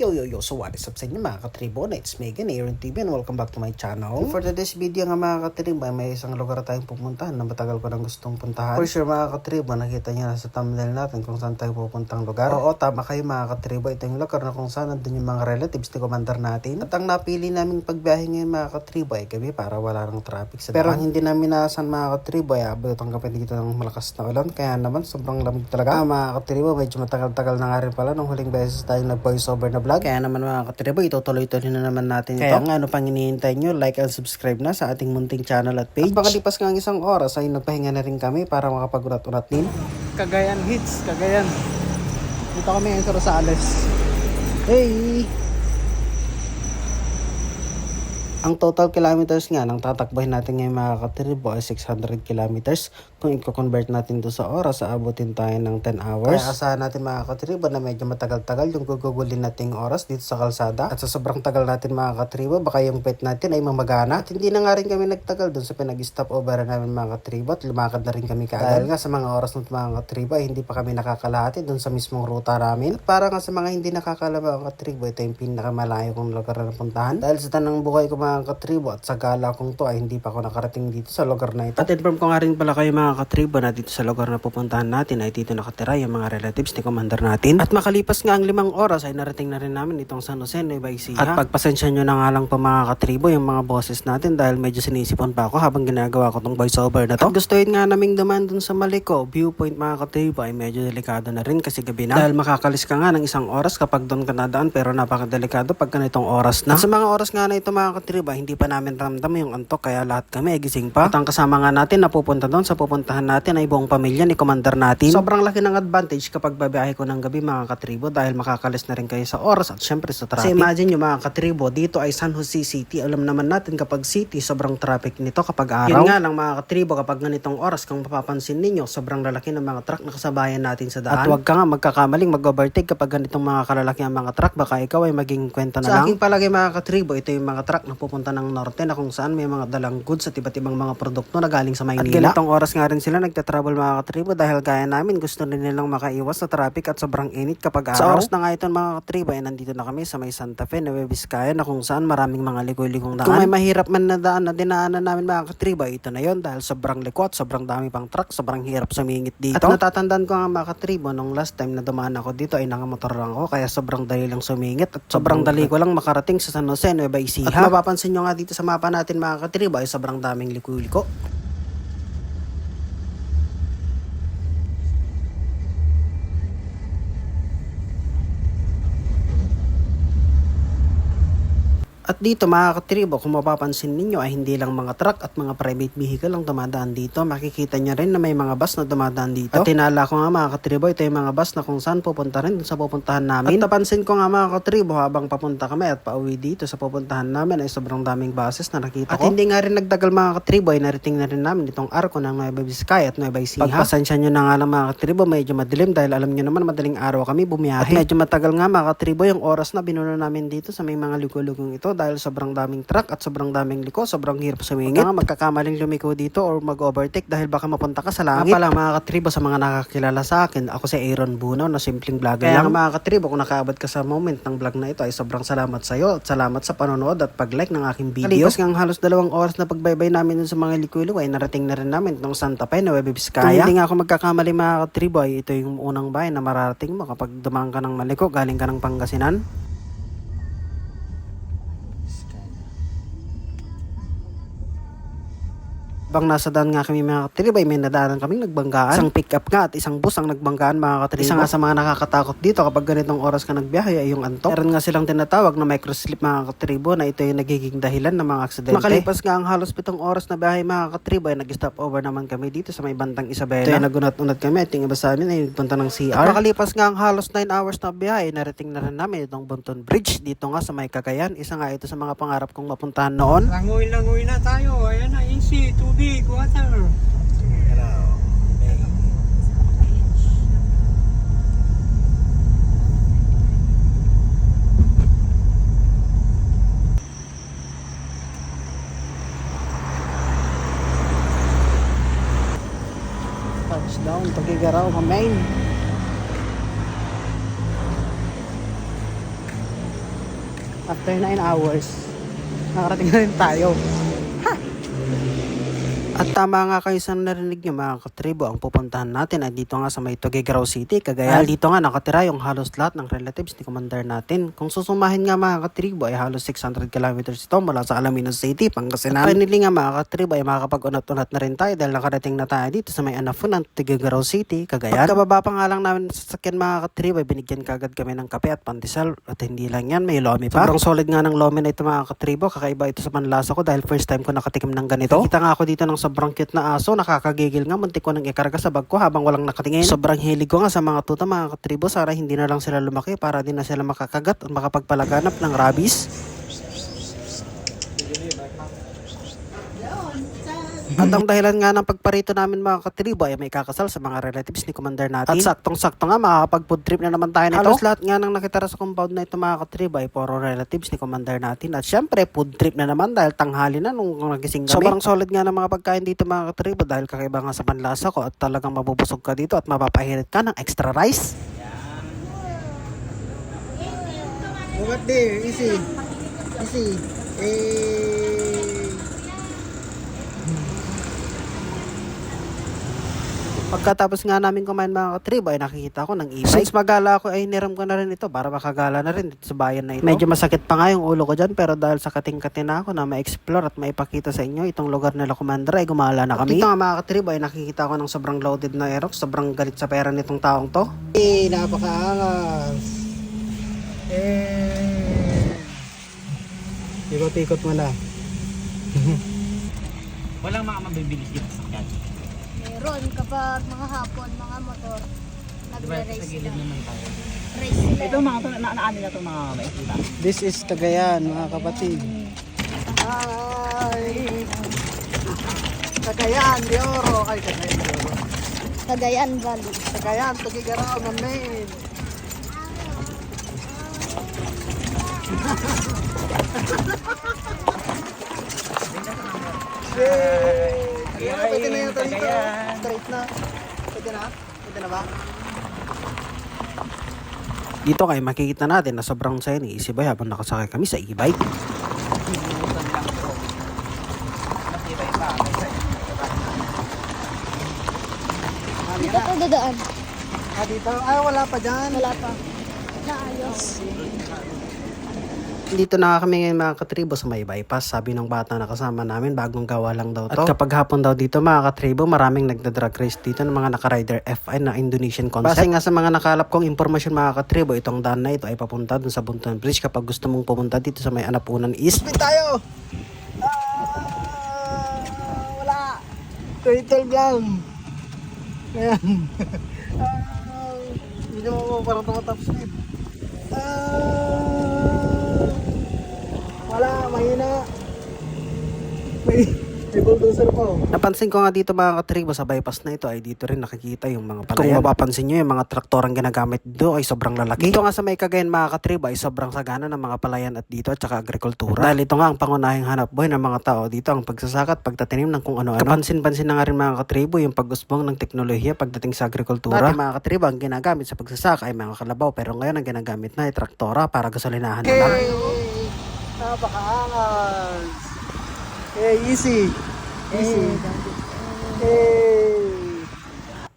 So what is up sa inyo mga katribo? It's Megan, Aaron TV, and welcome back to my channel. For today's video nga mga katribo, may isang lugar tayong pupuntahan na matagal ko nang gustong puntahan. For sure mga katribo, nakita nyo na sa thumbnail natin kung saan tayo pupuntang lugar. Oo, tama kayo mga katribo, ito yung lugar na kung saan nandun yung mga relatives ni Commander natin. At ang napili naming pagbiyahe ngayon mga katribo ay gabi para wala nang traffic sa daan. Pero hindi namin naasan mga katribo ay abot ang gabi dito ng malakas na ulan, kaya naman sobrang lamig talaga. Mga katribo, medyo matagal-tagal na nga rin pala nung huling beses tayong nag-voice over na vlog. Kaya naman mga katribo, itutuloy-tuloy na naman natin ito. Kaya nga, ano pang hinihintay nyo, like and subscribe na sa ating munting channel at page. At makalipas nga ang isang oras ay nagpahinga na rin kami para makapag-unat-unat din. Cagayan hits, Cagayan. Dito kami ngayon sa Rosales. Hey! Ang total kilometers nga ng tatakbahin natin ngayon mga katribo ay 600 kilometers. Kung i-convert natin to sa oras, aabutin tayo ng 10 hours. Kaya asahan natin mga katribo na medyo matagal-tagal yung gugugulin nating oras dito sa kalsada. At sa sobrang tagal natin mga katribo, baka yung pet natin ay mamagana. At hindi na nga rin kami nagtagal dun sa pinag-stop over namin mga katribo at lumakad na rin kami kaagad. Dahil nga sa mga oras ng mga katribo ay hindi pa kami nakakalahati dun sa mismong ruta namin. At para nga sa mga hindi nakakala mga katribo, ito yung pinakamalayo kong lugar na napuntahan. Dahil sa tanang buhay ko mga katribo at sa gala kong to ay hindi pa ako nakarating dito sa lugar na ito. At inform ko nga rin pala kayo mga katribo na dito sa lugar na pupuntahan natin ay dito nakatira yung mga relatives ni Commander natin. At makalipas nga ang 5 oras ay narating na rin namin itong San Jose, Nueva Ecija. At pagpasensya nyo na nga lang pa mga katribo yung mga boses natin dahil medyo sinisipon pa ako habang ginagawa ko tong voiceover na to. At gusto yun nga naming dumaan dun sa Maliko viewpoint mga katribo ay medyo delikado na rin kasi gabi na. Dahil makakalis ka nga ng 1 oras kapag doon ka nadaan pero napakadelikado pag ganitong oras na. At sa mga oras nga na ito mga katribo hindi pa namin ramdam yung antok kaya lahat kami ay gising pa. At ang kasama nga natin na pupunta doon sa pupuntahan natin ay buong pamilya ni Commander natin. Sobrang laki ng advantage kapag babiyahe ko ng gabi mga katribo dahil makakalis na rin kayo sa oras at syempre sa traffic. Kasi imagine yung mga katribo, dito ay San Jose City. Alam naman natin kapag city, sobrang traffic nito kapag araw. Yun nga lang mga katribo, kapag ganitong oras kung mapapansin ninyo, sobrang lalaki ng mga truck na kasabayan natin sa daan. At huwag ka nga magkakamaling mag-overtake kapag ganitong mga kalalaki ang mga truck, baka ikaw ay maging kwenta na lang. Sa aking palagay mga katribo, ito yung mga truck na pupunta ng norte na kung saan may mga dalang goods at iba't ibang mga produkto na galing sa Maynila. At ganitong oras nga rin sila nagtatravel mga katribo dahil gaya namin gusto rin nilang makaiwas sa traffic at sobrang init kapag araw. Sa oras na nga ito mga katribo ay nandito na kami sa may Santa Fe, Nueva Vizcaya na kung saan maraming mga ligoy-ligong daan. Kung may mahirap man na daan na dinaanan namin mga katribo, ito na yon dahil sobrang likot, sobrang dami pang truck, sobrang hirap sumingit dito. At natatandaan ko nga mga katribo nung last time na dumaan ako dito ay nakamotor lang ako kaya sobrang dali lang sumingit at sobrang dali ko lang makarating sa San Jose, Nueva Ecija. At mapapansin nyo nga dito sa mapa natin mga katribo ay sobrang daming liko-liko. At dito mga katribo, kung mapapansin ninyo ay hindi lang mga truck at mga private vehicle ang dumadaan dito. Makikita nyo rin na may mga bus na dumadaan dito. At tinala ko nga mga katribo, ito yung mga bus na kung saan pupunta rin sa pupuntahan namin. At napansin ko nga mga katribo habang papunta kami at pauwi dito sa pupuntahan namin ay sobrang daming buses na nakita ko. At hindi nga rin nagtagal mga katribo ay narating na rin namin itong arko ng Nueva Vizcaya at Nueva Ecija. Pagpasensya nyo na nga lang mga katribo, medyo madilim dahil alam nyo naman madaling araw kami bumiyahe. At medyo matagal nga mga katribo yung oras na binuno namin dito sa may mga liko-likong ito dahil sobrang daming truck at sobrang daming liko, sobrang hirap sumingit. Huwag ka magkakamaling lumiko dito or mag-overtake dahil baka mapunta ka sa langit. Pala mga katribo, sa mga nakakilala sa akin, ako si Aaron Buno na simpleng vlogger lang. Mga katribo, kung nakaabot ka sa moment ng vlog na ito ay sobrang salamat sa iyo at salamat sa panonood at pag-like ng aking video. Kalipas ng halos 2 oras na pagbaybay namin dun sa mga liko-liko ay narating na rin namin itong Santa Fe, Nueva Vizcaya. Kung hindi nga ako magkakamali mga katribo ay ito yung unang bayan na mararating mo kapag dumaan ka ng Maliko, galing ka ng Pangasinan. Bang nasa daan nga kami mga katribo ay may nadaanan kaming nagbanggaan. Isang pick up nga at isang bus ang nagbanggaan mga katribo. Isa nga sa mga nakakatakot dito kapag ganitong oras ka nagbiyahe ay yung antok. Meron nga silang tinatawag na microslip mga katribo na ito yung nagiging dahilan ng mga aksidente. Makalipas nga ang halos 7 oras na biyahe mga katribo ay nag-stop over naman kami dito sa may bandang Isabela. Ito yung nagunat-unat kami at yung iba sa amin ay nagpunta ng CR. At makalipas nga ang halos 9 hours na biyahe narating na rin namin itong Bunton Bridge dito nga sa may Cagayan. Isa nga ito sa mga pangarap kong mapuntahan noon. Langoy-langoy na tayo. Ayan na, easy, tubig, water. Touchdown, Tugigaraw, Main. After 9 hours, nakarating na rin tayo. At tama nga kayo sa narinig nyo mga katribo, ang pupuntahan natin ay dito nga sa may Tuguegarao City, Cagayan. Dahil dito nga nakatira yung halos lahat ng relatives ni Commander natin. Kung susumahin nga mga katribo ay halos 600 kilometers ito mula sa Alaminos City, Pangasinan. At finally nga mga katribo ay makakapag-unat-unat na rin tayo dahil nakarating na tayo dito sa may anafo ng Tuguegarao City, Cagayan. Pagkababa pa nga lang namin sa sasakyan mga katribo ay binigyan kagad kami ng kape at pandesal. At hindi lang yan, may lomi pa. Sobrang solid nga ng lomi na ito mga katribo, kakaiba ito sa panlasa ko dahil first time ko nakatikim ng ganito. Kita nga ako dito ng sobrang cute na aso, nakakagigil nga, muntik ko nang ikarga sa bag ko habang walang nakatingin. Sobrang hilig ko nga sa mga tuta mga katribo, sana hindi na lang sila lumaki para din na sila makakagat at makapagpalaganap ng rabies. At ang dahilan nga ng pagparito namin mga katribo ay may kakasal sa mga relatives ni Commander natin. At saktong-sakto nga makakapag-food trip na naman tayo nito. Halos lahat nga ng nakitara sa compound na ito mga katribo ay puro relatives ni Commander natin. At syempre food trip na naman dahil tanghali na nung nagising kami. Sobrang solid nga ng mga pagkain dito mga katribo dahil kakaiba nga sa panlasa ko at talagang mabubusog ka dito at mapapahirit ka ng extra rice. What there? Easy. Easy. Pagkatapos nga namin kumain mga katribo ay nakikita ko ng e-bike. Since magala ako ay hiniram ko na rin ito para makagala na rin dito sa bayan na ito. Medyo masakit pa nga yung ulo ko dyan pero dahil sa kating-kating na ako na ma-explore at maipakita sa inyo itong lugar nila Commander ay gumala na kami. Dito nga mga katribo ay nakikita ko ng sobrang loaded na Aerox. Sobrang galit sa pera nitong taong to. Napakaangas. Ikot-ikot mo na. Walang mga mabibilis dito sa sakyan. Meron kapag mga hapon, mga motor, Diba sa nagre-race gilid na. naman tayo. Race sila. Ito mga naano na ito mga maikita. This is Cagayan mga kapatid. Ay. Cagayan de Oro. Ay, Cagayan de Oro. Cagayan Valley. Cagayan, Tuguegarao na main. Pwede na yata dito. Straight na. Pwede na? Pwede na ba? Dito kay makikita natin na sobrang saya ni Isibay habang nakasakay kami sa e-bike. Dito to dadaan. Dito? Ay, wala pa dyan. Wala pa. Naayos. Dito na kami ngayon mga katribo sa may bypass. Sabi ng bata na kasama namin, bagong gawa lang daw to. At kapag hapon daw dito mga katribo, maraming nagda-drag race dito ng mga naka-rider FI na Indonesian concept. Base nga sa mga nakalap kong impormasyon mga katribo, itong daan na ito ay papunta dun sa Buntuan Bridge kapag gusto mong pumunta dito sa may Anapunan East. Spin tayo! Wala! Turtle lang! Ayan. Hindi mo parang tumatap speed. Wala, mahina. May bulldozer pa. Napansin ko nga dito mga katribo sa bypass na ito ay dito rin nakikita yung mga palayan. Kung mapapansin nyo yung mga traktor ang ginagamit dito ay sobrang lalaki. Dito nga sa may Cagayan mga katribo ay sobrang sagana ng mga palayan at dito at saka agrikultura. Dahil ito nga ang pangunahing hanap buhay ng mga tao dito ang pagsasaka at pagtatanim ng kung ano-ano. Kapansin-pansin na nga rin mga katribo yung pag-usbong ng teknolohiya pagdating sa agrikultura. Dati mga katribo ang ginagamit sa pagsasaka ay mga kalabaw pero ngayon ang ginagamit na ay traktora para gasolinahan na lang. Napakaangas. Easy. Easy. Hey.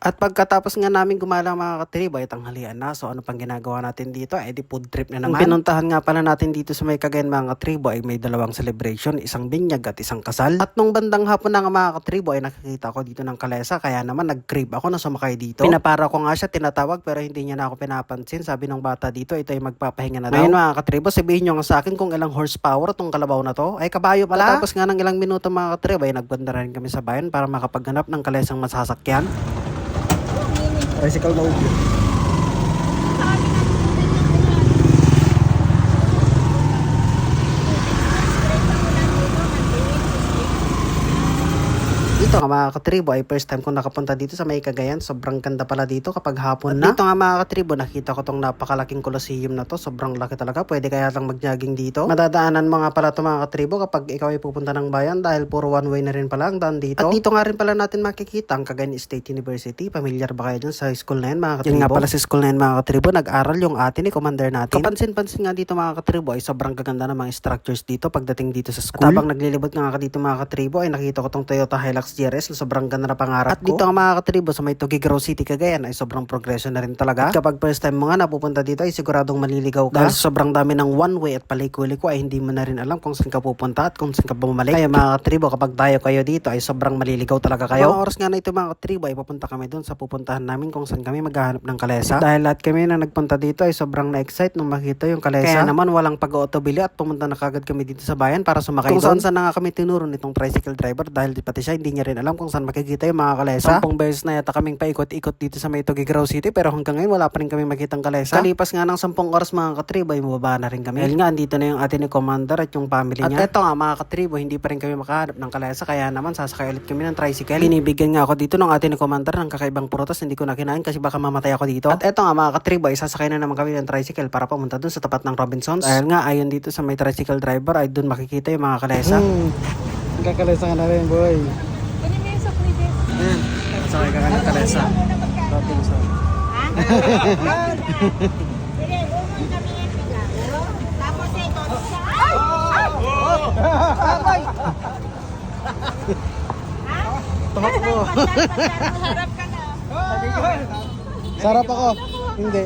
At pagkatapos nga namin gumala mga katribo ay tanghalian na. So ano pang ginagawa natin dito ay di food trip na naman. Ang pinuntahan nga pala natin dito sa may Cagayan mga katribo ay may dalawang celebration, isang binyag at isang kasal. At nung bandang hapon na nga mga katribo ay nakikita ko dito ng kalesa kaya naman nag-crave ako na sumakay dito. Pinapara ko nga siya, tinatawag pero hindi niya na ako pinapansin. Sabi ng bata dito ito ay magpapahinga na daw. Ngayon mga katribo sabihin nyo nga sa akin kung ilang horsepower tong kalabaw na to. Ay kabayo pala. Tapos nga ng ilang minuto mga katribo ay nagbanda rin kami sa bayan para makapaghanap ng kalesang masasakyan. Tricycle load. Dito ito nga mga katribo ay first time kong nakapunta dito sa may Cagayan. Sobrang ganda pala dito kapag hapon na. At dito nga mga katribo, nakita ko tong napakalaking Colosseum na to. Sobrang laki talaga. Pwede kaya lang mag-jogging dito. Madadaanan mo nga pala ito mga katribo kapag ikaw ay pupunta ng bayan dahil puro one way na rin pala ang daan dito. At dito nga rin pala natin makikita ang Cagayan State University. Pamilyar ba kayo dyan sa school na yan mga katribo? Yun nga pala sa school na yan mga katribo, nag-aral yung ate ni commander natin. Kapansin-pansin nga dito mga katribo ay sobrang gaganda ng mga structures dito pagdating dito sa school. At habang naglilibot nga ka dito mga katribo ay nakita ko tong Toyota Hilux GRS na sobrang ganda na pangarap ko. At dito nga mga katribo sa may Tuguegarao City Cagayan ay sobrang progression na rin talaga. At kapag first time mo nga napupunta dito ay siguradong maliligaw ka. Dahil sobrang dami ng one way at paliko-liko ay hindi mo na rin alam kung saan ka pupunta at kung saan ka bumalik. Kaya mga katribo kapag tayo kayo dito ay sobrang maliligaw talaga kayo. Mga oras nga na ito mga katribo ay papunta kami doon sa pupuntahan namin kung saan kami maghahanap ng kalesa. Dahil lahat kami na nagpunta dito ay sobrang na-excite nung makita yung kalesa. Kaya naman walang pag-autobili at pumunta na kagad kami dito sa bayan para sumakay doon. Kung saan na nga kami tinuro nitong tricycle driver dahil pati siya hindi niya rin alam kung saan makikita yung mga kalesa. 10 beses na yata kaming paikot-ikot dito sa may Tuguegarao City pero hanggang ngayon wala pa rin kami makitang kalesa. Kalipas nga ng 10 oras mga katribo ay mababa na rin kami. Dahil nga andito na yung ate ni commander at yung family niya. At eto nga mga katribo, hindi pa rin kami makahanap ng kalesa kaya naman sasakay ulit kami ng tricycle. Binibigyan nga ako dito ng ate ni commander ng kakaibang prutas, hindi ko na kinain kasi baka mamatay ako dito. At eto nga mga katribo ay sasakay na naman kami ng tricycle para pumunta dun sa tapat ng Robinsons. Dahil nga ayon dito sa may tricycle driver ay dun makikita yung mga kalesa. Kakalesa ka na rin, boy. Kunin mo yung sukli din. Sakay ka ng kalesa. Robinsons. Sige, umon kami yan sila. Tapos ito. Tumakbo. Harap ka na. Sarap ako. Hindi.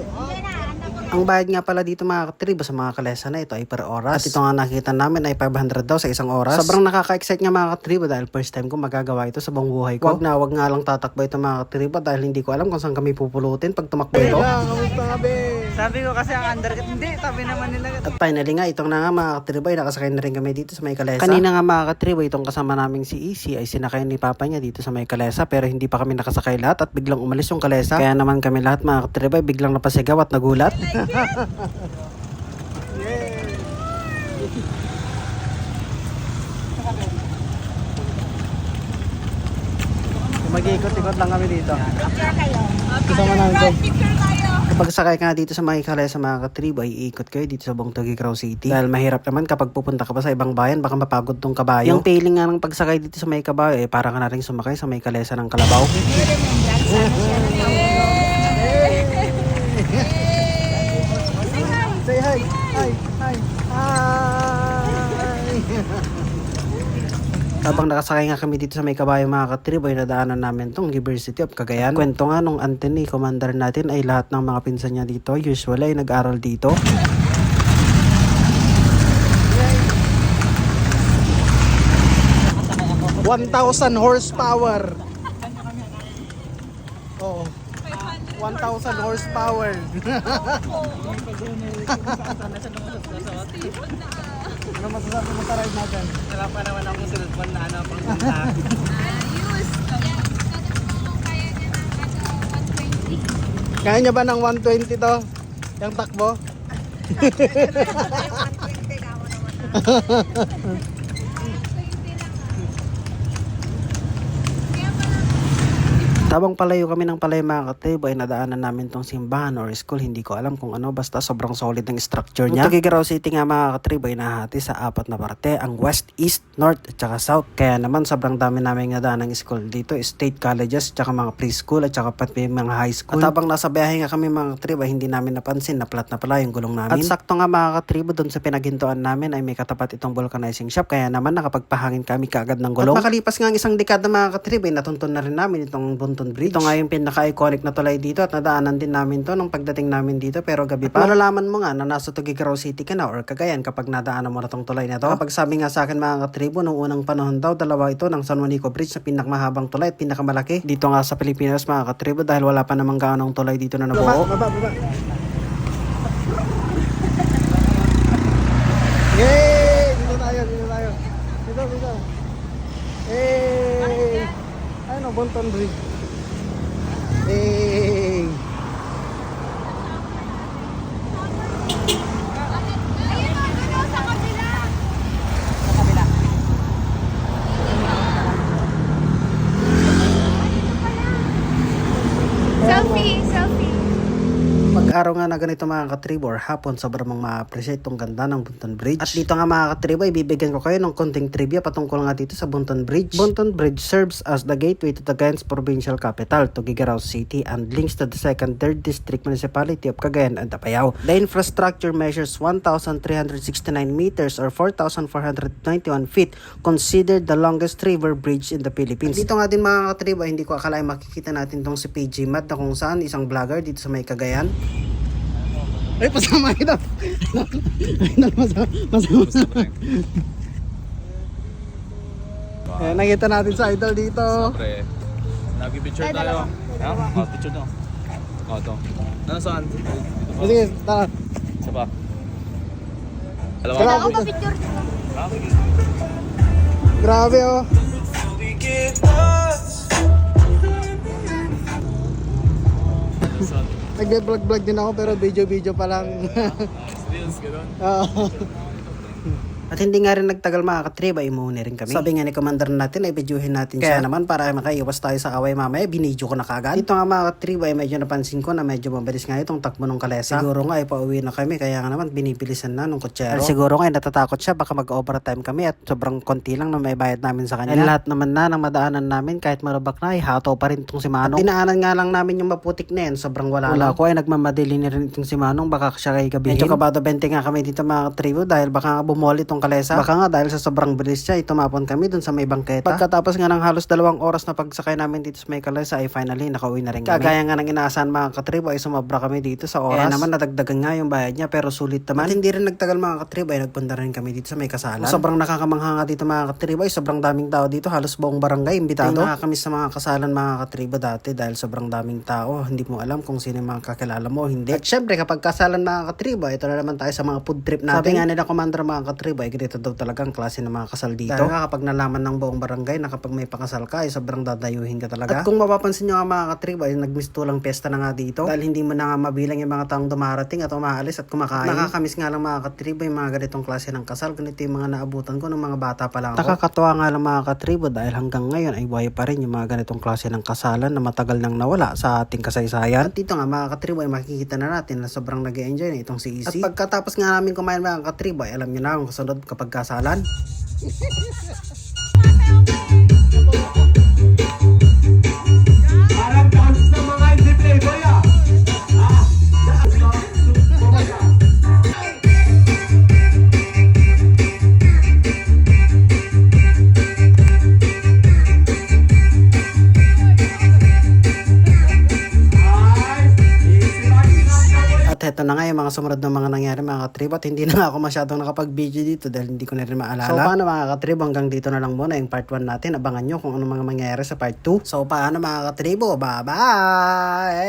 Ang bayad nga pala dito mga katribo sa mga kalesa na ito ay per oras. At ito nga nakita namin ay 500 daw sa isang oras. Sobrang nakaka-excite nga mga katribo dahil first time ko magagawa ito sa buong buhay ko. Wag nga lang tatakbo ito mga katribo dahil hindi ko alam kung saan kami pupulutin pag tumakbo ito. Kamusta nga, be? Sabi ko kasi ang undercut, hindi, tabi naman nila. At finally nga, itong na nga mga katribo ay nakasakay na rin kami dito sa may kalesa. Kanina nga mga katribo, itong kasama naming si Easy ay sinakay ni papa niya dito sa may kalesa pero hindi pa kami nakasakay lahat at biglang umalis yung kalesa. Kaya naman kami lahat mga katribo ay biglang napasigaw at nagulat. Mag-iikot-ikot lang kami dito. Kasama namin to. Kapag sakay ka dito sa mga kalesa mga katribo ay iikot kayo dito sa buong Tuguegarao City. Dahil mahirap naman kapag pupunta ka pa sa ibang bayan baka mapagod tong kabayo. Yung feeling nga ng pagsakay dito sa may kabayo eh para ka na rin sumakay sa may kalesa ng Kalabaw. Say hi. Hi. Hi. Hi. Habang nakasakay nga kami dito sa may kabayo mga katribo ay nadaanan namin tong University of Cagayan. Kwento nga nung Anthony, commander natin ay lahat ng mga pinsan niya dito usually ay nag-aral dito. 1,000 horsepower. Oo. 1,000 horsepower. Ano masasabi mo sa ride natin? Wala pa naman akong cellphone na pang contact. Kaya niya ba ng 120 to? Yung takbo? Tabang palayo kami ng palayo mga katribo ay nadaanan namin tong simbahan or school. Hindi ko alam kung ano basta sobrang solid ng structure niya. Ang Tuguegarao City nga mga katribo ay nahati sa 4 na parte. Ang west, east, north at saka south. Kaya naman sobrang dami namin nadaan ng school dito. State colleges, tsaka mga preschool at saka pati mga high school. At habang nasa biyahe nga kami mga katribo ay hindi namin napansin na flat na pala yung gulong namin. At sakto nga mga katribo doon sa pinagintuan namin ay may katapat itong vulcanizing shop. Kaya naman nakapagpahangin kami kaagad ng gulong. At makalipas nga ang isang dekada mga katribo ay natuntun na rin namin itong Bunton Bridge. Ito nga yung pinaka-iconic na tulay dito at nadaanan din namin to nung pagdating namin dito pero gabi pa. Malalaman mo nga na nasa Tuguegarao City ka na or Cagayan kapag nadaanan mo na tong tulay na to. Kapag sabi nga sa akin mga katribo nung unang panahon daw dalawa ito ng San Juanico Bridge na pinakamahabang tulay at pinakamalaki dito nga sa Pilipinas mga katribo dahil wala pa namang gaanong tulay dito na nabuo. Baba. Yay! Dito tayo. Dito. Hey! Ayun o, Bunton Bridge. Hey! araw nga na ganito mga katribo or hapon, sobrang ma-appreciate itong ganda ng Bunton Bridge. At dito nga mga katribo, ibibigyan ko kayo ng konting trivia patungkol nga dito sa Bunton Bridge. Bunton Bridge serves as the gateway to the Cagayan's provincial capital, Tuguegarao City, and links to the 2nd, 3rd District Municipality of Cagayan and Apayao. The infrastructure measures 1,369 meters or 4,491 feet, considered the longest river bridge in the Philippines. Dito nga din mga katribo, hindi ko akalain makikita natin tong si PG Mad na kung saan isang vlogger dito sa may Cagayan. Ay, pasama kita. Masama. Eh, nakita natin sa idol dito. Pre, nag-picture tayo. Ha? Oh, picture to. Oh, to. Nasaan? Sige, tara. Isa pa. Dalawa. Grabe. Ako pa picture. Grabe oh. Nagbe-vlog din ako pero video pa lang. Reels, gano'n. Oo. At hindi nga rin nagtagal mga katriba, imuhuni rin kami. Sabi nga ni commander natin ay videohin natin siya naman para makaiwas tayo sa away mamaya. Binidyo ko na kagad. Dito nga mga katriba ay medyo napansin ko na medyo mabilis nga itong takbo ng kalesa. Siguro nga ay pauwi na kami kaya nga naman binibilisan na nung kutsero. At siguro nga ay natatakot siya baka mag-overtime kami at sobrang konti lang na may bayad namin sa kanya. At lahat naman na ng madaanan namin kahit marabak na ay hato pa rin itong si Manong. At dinaanan nga lang namin yung maputik na yan, sobrang wala ko ay nagmamadali na rin itong si Manong baka siya kay gabihin. Medyo kabado 20 nga kami dito mga katribo dahil baka nga bumoli itong kalesa. Baka nga dahil sa sobrang bilis siya, tumapon kami dun sa may bangketa. Pagkatapos nga ng halos 2 oras na pagsakay namin dito sa may kalesa ay finally nakauwi na rin kami. Kagaya nga ng inaasahan mga katribo ay sumobra kami dito sa oras. Kaya naman nadagdagan nga yung bayad niya pero sulit naman. At hindi rin nagtagal mga katribo ay nagpunta rin kami dito sa may kasalan. Sobrang nakakamangha nga dito mga katribo ay sobrang daming tao dito. Halos buong barangay imbitado. Ay nakakamiss sa mga kasalan mga katribo dati dahil sobrang daming tao. Hindi mo alam kung sino yung mga kakilala mo o hindi. At syempre kapag kasalan mga katribo, ito na naman tayo sa mga food trip natin. Sabi nga nila commander mga katribo ay ganito daw talagang klase ng mga kasal dito. Dahil nga kapag nalaman ng buong barangay na kapag may pakasal ka ay sobrang dadayuhin ka talaga. At kung mapapansin nyo nga mga katribo ay nagmistulang piyesta na nga dito dahil hindi mo na nga mabilang yung mga taong dumarating at umaalis at kumakain. Nakakamiss nga lang mga katribo yung mga ganitong klase ng kasal. Ganito yung mga naabutan ko ng mga bata pa lang ako. Nakakatuwa nga lang mga katribo dahil hanggang ngayon ay buhay pa rin yung mga ganitong klase ng kasalan na matagal nang nawala sa ating kasaysayan. At dito nga mga katribo ay makikita na natin na sobrang nag-enjoy na itong si Easy. At pagkatapos nga namin kumain mga katribo ay alam nyo na kung kasunod kapag kasalan. Parang dance ng mga hindi playboy ah. At heto na nga yung mga sumunod na mga nangyari mga katribo at hindi na nga ako masyadong nakapag-video dito dahil hindi ko na rin maalala. So paano mga katribo, hanggang dito na lang muna yung part 1 natin. Abangan nyo kung ano mga mangyayari sa part 2. So paano mga katribo, bye bye!